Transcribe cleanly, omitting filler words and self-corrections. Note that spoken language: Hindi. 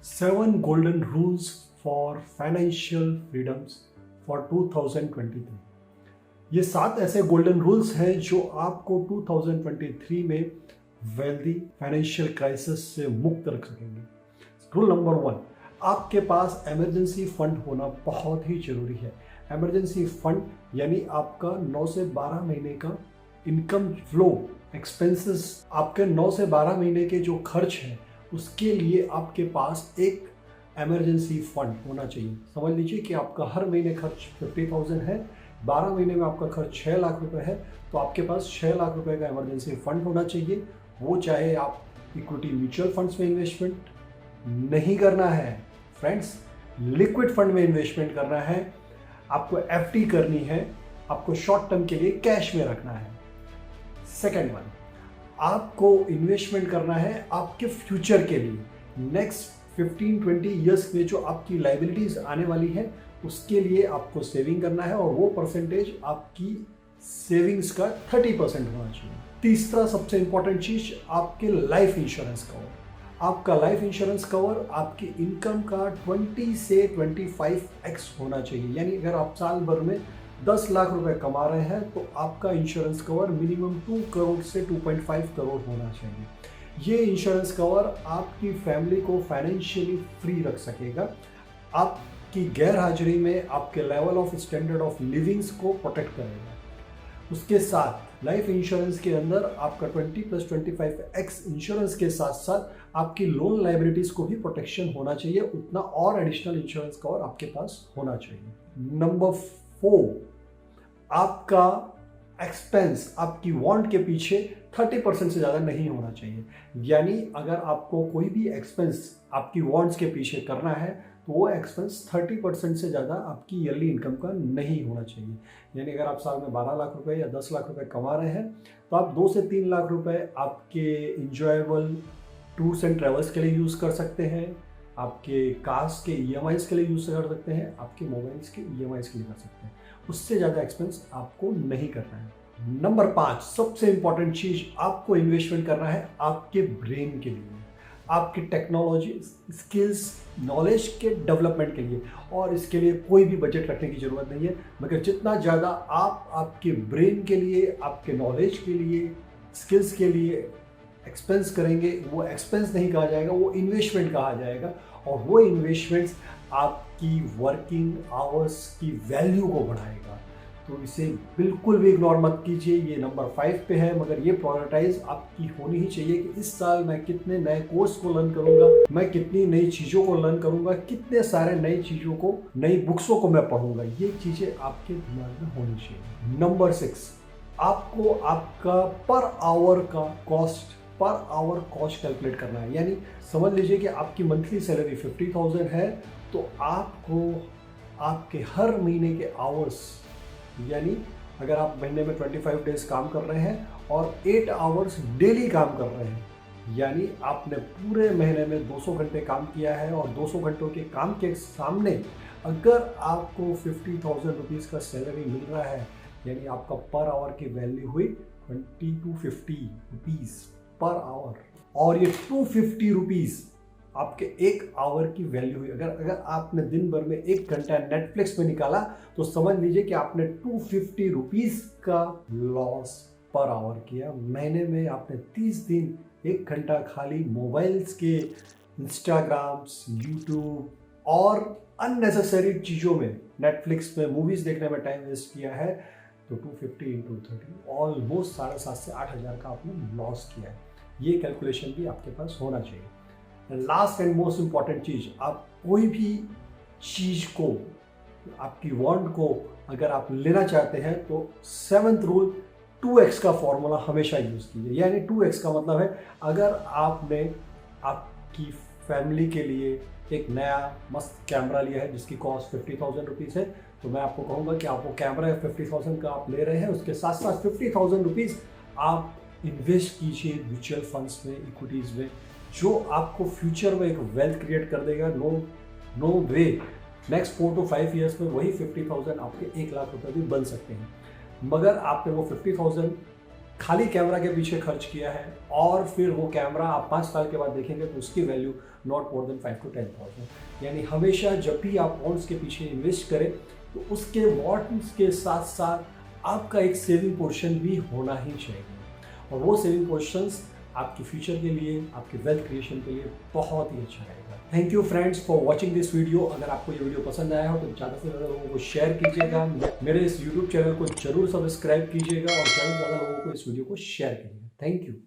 7 golden rules for financial freedoms for 2023। ये 7 ऐसे गोल्डन रूल्स हैं जो आपको 2023 में वेल्दी फाइनेंशियल क्राइसिस से मुक्त रख सकेंगे। रूल नंबर 1, आपके पास इमरजेंसी फंड होना बहुत ही जरूरी है। इमरजेंसी फंड यानी आपका 9 से 12 महीने का इनकम फ्लो, एक्सपेंसेस, आपके 9 से 12 महीने के जो खर्च हैं उसके लिए आपके पास एक इमरजेंसी फंड होना चाहिए। समझ लीजिए कि आपका हर महीने खर्च 50,000 है, 12 महीने में आपका खर्च 6 लाख रुपए है, तो आपके पास 6 लाख रुपए का इमरजेंसी फंड होना चाहिए। वो चाहे आप इक्विटी म्यूचुअल फंड्स में इन्वेस्टमेंट नहीं करना है फ्रेंड्स, लिक्विड फंड में इन्वेस्टमेंट करना है, आपको एफडी करनी है, आपको शॉर्ट टर्म के लिए कैश में रखना है। सेकेंड वन, आपको इन्वेस्टमेंट करना है आपके फ्यूचर के लिए। नेक्स्ट 15-20 ईयर्स में जो आपकी लाइबिलिटीज आने वाली है उसके लिए आपको सेविंग करना है और वो परसेंटेज आपकी सेविंग्स का 30% होना चाहिए। तीसरा सबसे इंपॉर्टेंट चीज, आपके लाइफ इंश्योरेंस कवर। आपका लाइफ इंश्योरेंस कवर आपकी इनकम का 20 से 25x होना चाहिए। यानी अगर आप साल भर में 10 लाख रुपए कमा रहे हैं तो आपका इंश्योरेंस कवर मिनिमम 2 करोड़ से 2.5 करोड़ होना चाहिए। ये इंश्योरेंस कवर आपकी फैमिली को फाइनेंशियली फ्री रख सकेगा, आपकी गैर हाजिरी में आपके level of standard of livings को प्रोटेक्ट करेगा। उसके साथ लाइफ इंश्योरेंस के अंदर आपका 20 + 25x इंश्योरेंस के साथ साथ आपकी लोन लाइबिलिटीज को भी प्रोटेक्शन होना चाहिए, उतना और एडिशनल इंश्योरेंस कवर आपके पास होना चाहिए। नंबर 4, आपका एक्सपेंस आपकी वांट के पीछे 30% से ज़्यादा नहीं होना चाहिए। यानी अगर आपको कोई भी एक्सपेंस आपकी वांट्स के पीछे करना है तो वो एक्सपेंस 30% से ज़्यादा आपकी ईयरली इनकम का नहीं होना चाहिए। यानी अगर आप साल में 12 लाख रुपए या 10 लाख रुपए कमा रहे हैं तो आप 2 से 3 लाख रुपए आपके इंजॉयबल टूर्स एंड ट्रेवल्स के लिए यूज़ कर सकते हैं, आपके कार्स के EMIs के लिए यूज़ कर सकते हैं, आपके मोबाइल्स के EMIs के लिए कर सकते हैं। उससे ज़्यादा एक्सपेंस आपको नहीं करना है। नंबर 5, सबसे इंपॉर्टेंट चीज, आपको इन्वेस्टमेंट करना है आपके ब्रेन के लिए, आपकी टेक्नोलॉजी स्किल्स नॉलेज के डेवलपमेंट के लिए। और इसके लिए कोई भी बजट रखने की जरूरत नहीं है, मगर जितना ज़्यादा आप आपके ब्रेन के लिए, आपके नॉलेज के लिए, स्किल्स के लिए एक्सपेंस करेंगे, वो एक्सपेंस नहीं कहा जाएगा, वो इन्वेस्टमेंट कहा जाएगा। और वो इन्वेस्टमेंट्स आपकी वर्किंग आवर्स की वैल्यू को बढ़ाएगा। तो इसे बिल्कुल भी इग्नोर मत कीजिए। ये नंबर 5 पे है, मगर ये प्रायोरिटाइज आपकी होनी ही चाहिए कि इस साल मैं कितने नए कोर्स को लर्न करूंगा, मैं कितनी नई चीज़ों को लर्न करूंगा, कितने सारे नई चीज़ों को, नई बुक्सों को मैं पढ़ूंगा। ये चीज़ें आपके दिमाग में होनी चाहिए। नंबर 6, आपको आपका पर आवर कॉस्ट कैलकुलेट करना है। यानी समझ लीजिए कि आपकी मंथली सैलरी 50,000 है तो आपको आपके हर महीने के आवर्स, यानी अगर आप महीने में 25 डेज काम कर रहे हैं और 8 आवर्स डेली काम कर रहे हैं, यानी आपने पूरे महीने में 200 घंटे काम किया है और 200 घंटों के काम के सामने अगर आपको 50,000 रुपीज़ का सैलरी मिल रहा है, यानी आपका पर आवर की वैल्यू हुई 20 to 50 रुपीज़ पर आवर। और ये 250 रुपीज़ आपके 1 आवर की वैल्यू हुई। अगर आपने दिन भर में 1 घंटा नेटफ्लिक्स पे निकाला तो समझ लीजिए कि आपने 250 रुपीज़ का लॉस पर आवर किया। महीने में आपने 30 दिन 1 घंटा खाली मोबाइल्स के इंस्टाग्राम्स, यूट्यूब और अननेसेसरी चीज़ों में, नेटफ्लिक्स में मूवीज़ देखने में टाइम वेस्ट किया है। तो 250 × 30 ऑलमोस्ट 7,500 से 8,000 का आपने लॉस किया है। ये कैलकुलेशन भी आपके पास होना चाहिए। लास्ट एंड मोस्ट इंपॉर्टेंट चीज, आप कोई भी चीज को, आपकी वांट को अगर आप लेना चाहते हैं तो 7th रूल 2x का फॉर्मूला हमेशा यूज कीजिए। यानी 2x का मतलब है अगर आपने आपकी फैमिली के लिए एक नया मस्त कैमरा लिया है जिसकी कॉस्ट 50,000 रुपीज़ है, तो मैं आपको कहूँगा कि आप वो कैमरा 50,000 का आप ले रहे हैं, उसके साथ साथ 50,000 रुपीज़ आप इन्वेस्ट कीजिए म्यूचुअल फंड्स में, इक्विटीज़ में, जो आपको फ्यूचर में एक वेल्थ क्रिएट कर देगा। No way next 4 to 5 years में वही 50,000 आपके 1 लाख रुपए भी बन सकते हैं। मगर आपने वो 50,000 खाली कैमरा के पीछे खर्च किया है और फिर वो कैमरा आप 5 साल के बाद देखेंगे तो उसकी value not more than 5 to 10,000। यानी हमेशा जब भी आप बॉन्ड्स के पीछे इन्वेस्ट करें तो उसके बॉन्ड्स के साथ साथ आपका एक सेविंग पोर्शन भी होना ही चाहिए, और वो सेविंग पोर्शंस आपके फ्यूचर के लिए, आपके वेल्थ क्रिएशन के लिए बहुत ही अच्छा रहेगा। Thank you friends for watching this video. अगर आपको ये वीडियो पसंद आया हो तो ज़्यादा से ज़्यादा लोगों को शेयर कीजिएगा, मेरे इस यूट्यूब चैनल को जरूर सब्सक्राइब कीजिएगा और ज़्यादा से ज़्यादा लोगों को इस वीडियो को शेयर कीजिएगा। Thank you.